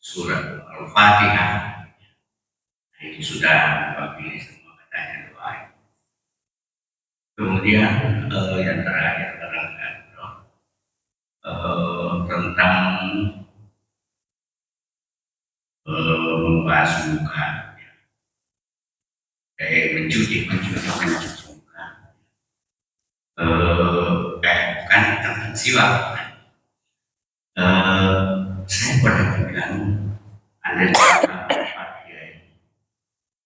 surat Al-Fatihah. Itu sudah bagi semua katanya doa. Kemudian yang terakhir tentang membasuh muka, mencuci muka, kan tentang siwak. Saya perhatikan ada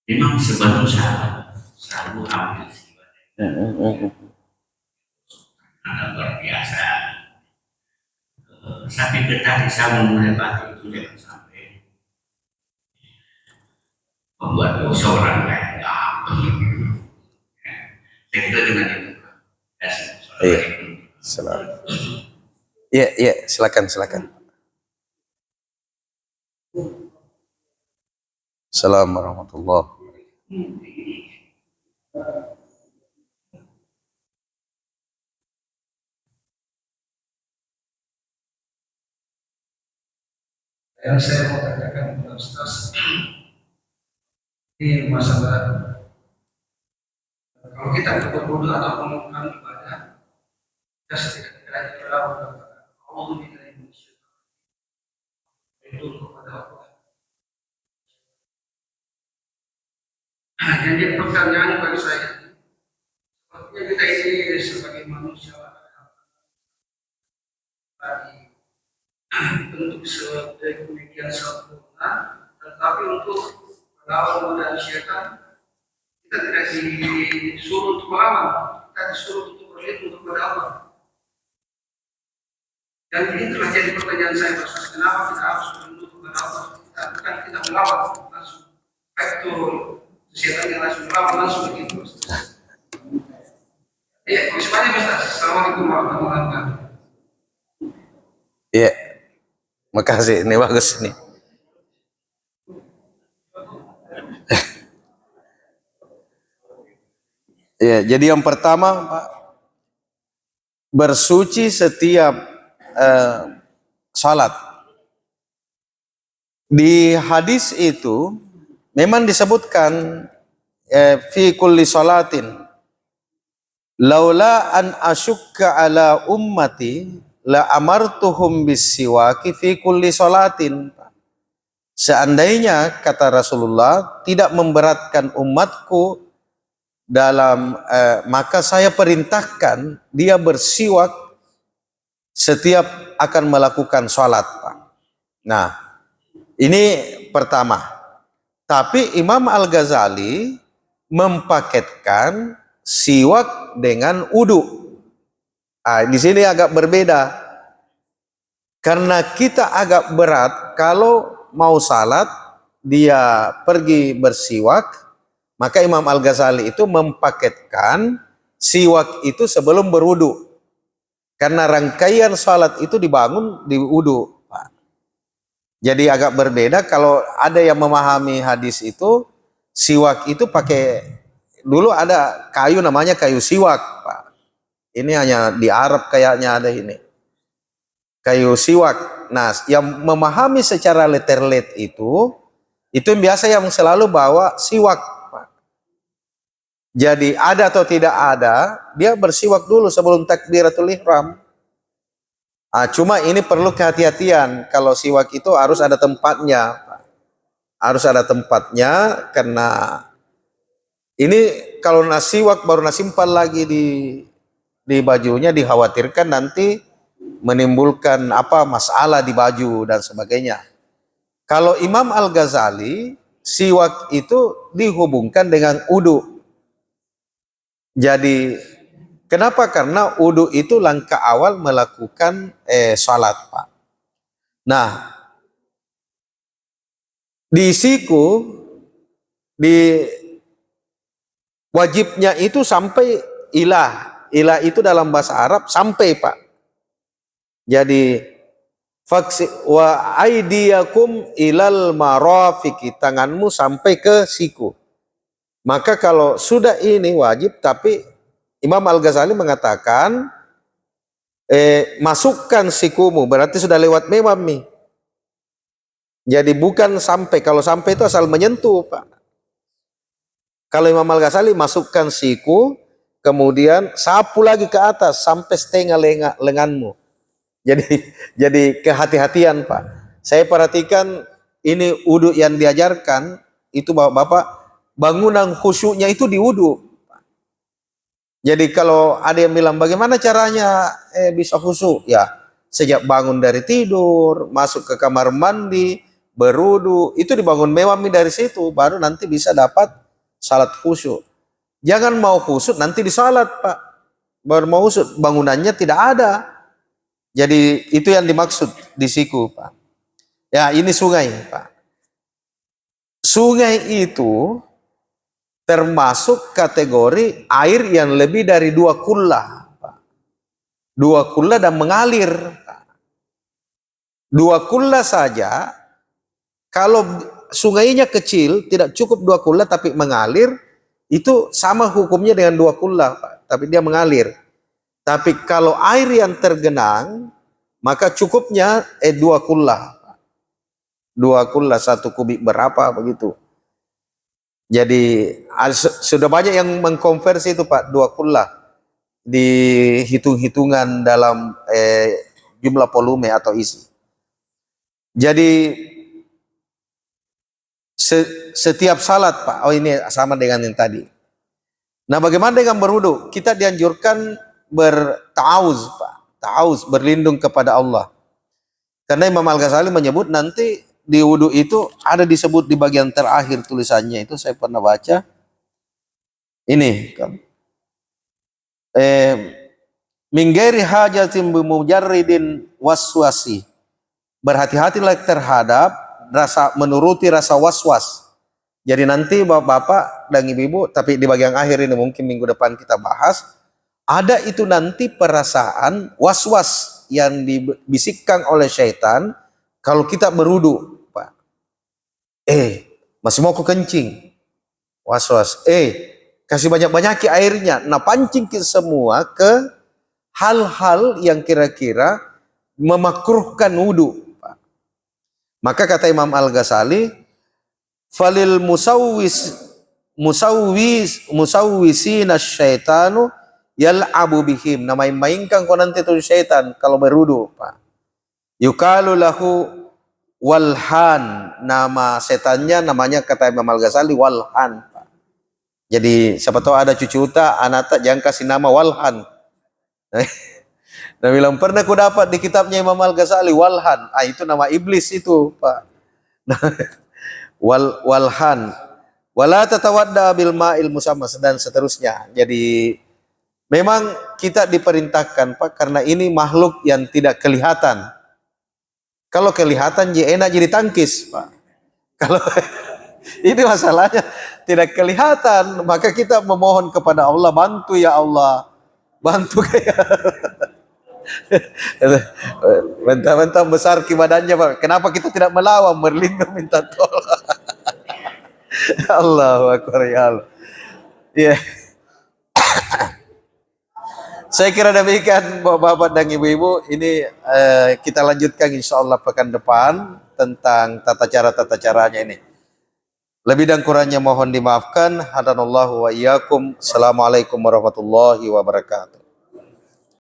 memang sebelum saya selalu ambil siwak. Luar biasa. Sampai tadi saya memulai batu itu jangan sampai membuat dosa orang lain. Saya kira dengan itu. Iya, iya, silakan. Assalamualaikum warahmatullahi wabarakatuh. Yang saya mau tanyakan kepada Ustaz, ini masalah kalau kita berwudu atau melakukan ibadah, kita setidak-tidaknya berdoa Allah billahi minasyaitonir rajim itu kepada Allah. Jadi pertanyaan bagi saya, sepertinya kita ini sebagai manusia tadi bentuk sedemikian sempurna, tetapi untuk melawan godaan syaitan kita tidak disuruh untuk melawan, kita disuruh untuk berlindung kepada Allah. Dan itulah jadi pertanyaan saya, Ustaz, kenapa kita harus berlindung kepada Allah? Bukan kita melawan langsung, itu syaitan yang langsung melawan langsung begitu, Ustaz. Ya, semuanya, Ustaz. Assalamualaikum warahmatullahi wabarakatuh. Iya, makasih. Ini bagus nih. Ya, jadi yang pertama, Pak, bersuci setiap salat. Di hadis itu memang disebutkan fi kulli salatin laula an asyukka ala ummati la amartuhum bisiwaki fi kulli salatin. Seandainya, kata Rasulullah, tidak memberatkan umatku dalam maka saya perintahkan dia bersiwak setiap akan melakukan sholat, Pak. Nah, ini pertama. Tapi Imam Al-Ghazali mempaketkan siwak dengan wudu. Di sini agak berbeda. Karena kita agak berat kalau mau salat dia pergi bersiwak, maka Imam Al-Ghazali itu mempaketkan siwak itu sebelum berwudu. Karena rangkaian salat itu dibangun di wudu, Pak. Jadi agak berbeda kalau ada yang memahami hadis itu, siwak itu pakai, dulu ada kayu namanya kayu siwak, Pak. Ini hanya di Arab kayaknya ada ini. Kayu siwak. Nah, yang memahami secara letterlet itu biasa yang selalu bawa siwak, Pak. Jadi ada atau tidak ada, dia bersiwak dulu sebelum takbiratul ihram. Cuma ini perlu kehati-hatian. Kalau siwak itu harus ada tempatnya, Pak. Harus ada tempatnya, karena ini kalau siwak baru simpan lagi di bajunya, dikhawatirkan nanti menimbulkan masalah di baju dan sebagainya. Kalau Imam Al-Ghazali, siwak itu dihubungkan dengan wudu. Jadi kenapa? Karena wudu itu langkah awal melakukan salat, Pak. Nah, di siku di wajibnya itu sampai ilah. Ilah itu dalam bahasa Arab sampai, Pak. Jadi faksi wa aidiyakum ilal marafiki, tanganmu sampai ke siku. Maka kalau sudah ini wajib, tapi Imam Al-Ghazali mengatakan masukkan sikumu, berarti sudah lewat memam nih. Jadi bukan sampai, kalau sampai itu asal menyentuh, Pak. Kalau Imam Al-Ghazali masukkan siku, kemudian sapu lagi ke atas sampai setengah lenganmu. Jadi kehati-hatian, Pak. Saya perhatikan ini wudu yang diajarkan itu Bapak, bangunan khusyuknya itu di wudu. Jadi kalau ada yang bilang bagaimana caranya bisa khusyuk, ya sejak bangun dari tidur, masuk ke kamar mandi, berwudu, itu dibangun mewah dari situ, baru nanti bisa dapat salat khusyuk. Jangan mau khusyuk nanti di salat, Pak. Baru mau khusyuk, bangunannya tidak ada. Jadi itu yang dimaksud di siku, Pak. Ya, ini sungai, Pak. Sungai itu termasuk kategori air yang lebih dari 2 kullah, Pak. 2 kullah dan mengalir, Pak. 2 kullah saja, kalau sungainya kecil, tidak cukup 2 kullah tapi mengalir, itu sama hukumnya dengan 2 kullah, Pak. Tapi dia mengalir. Tapi kalau air yang tergenang, maka cukupnya 2 kullah. 2 kullah, 1 kubik berapa begitu. Jadi sudah banyak yang mengkonversi itu, Pak, 2 kullah di hitung-hitungan dalam jumlah volume atau isi. Jadi setiap salat, Pak, ini sama dengan yang tadi. Nah, bagaimana dengan berwudu? Kita dianjurkan bertauz, Pak. Tauz, berlindung kepada Allah. Karena Imam Al-Ghazali menyebut nanti di wudhu itu ada disebut di bagian terakhir tulisannya itu, saya pernah baca. Ini kan. Min ghairi hajatin bimujarridin waswasi. Berhati-hatilah terhadap menuruti rasa waswas. Jadi nanti bapak-bapak dan ibu-ibu, tapi di bagian akhir ini mungkin minggu depan kita bahas, ada itu nanti perasaan waswas yang dibisikkan oleh syaitan kalau kita berwudu, Pak. Masih mau kencing. Waswas. Kasih banyak-banyak airnya. Nah, pancing kita semua ke hal-hal yang kira-kira memakruhkan wudu. Maka kata Imam Al-Ghazali, falil musawwisina syaitanu yal'abu bihim. Nah, main-mainkan kau nanti itu syaitan kalau berwudu, Pak. Yukalu lahu walhan. Nama setannya namanya kata Imam Al-Ghazali walhan, Pak. Jadi siapa tahu ada cucu uta, anak tak jangan kasih nama walhan. Nah, bilang pernah ku dapat di kitabnya Imam Al-Ghazali walhan. Itu nama iblis itu, Pak. Walhan. Wala tatawadda bil ma'il musamma dan seterusnya. Jadi memang kita diperintahkan, Pak, karena ini makhluk yang tidak kelihatan. Kalau kelihatan enak jadi tangkis, Pak. Kalau ini masalahnya tidak kelihatan, maka kita memohon kepada Allah, bantu ya Allah. Bantu kayak mentang-mentang besar badannya, Pak. Kenapa kita tidak melawan, berlindung, minta tolong? Allahu Akbar, ya Allah. Ya. Saya kira demikian, Bapak-bapak dan Ibu-ibu. Ini kita lanjutkan insya Allah pekan depan tentang tata caranya ini. Lebih dan kurangnya mohon dimaafkan. Hadanallahu wa iyyakum. Assalamualaikum warahmatullahi wabarakatuh.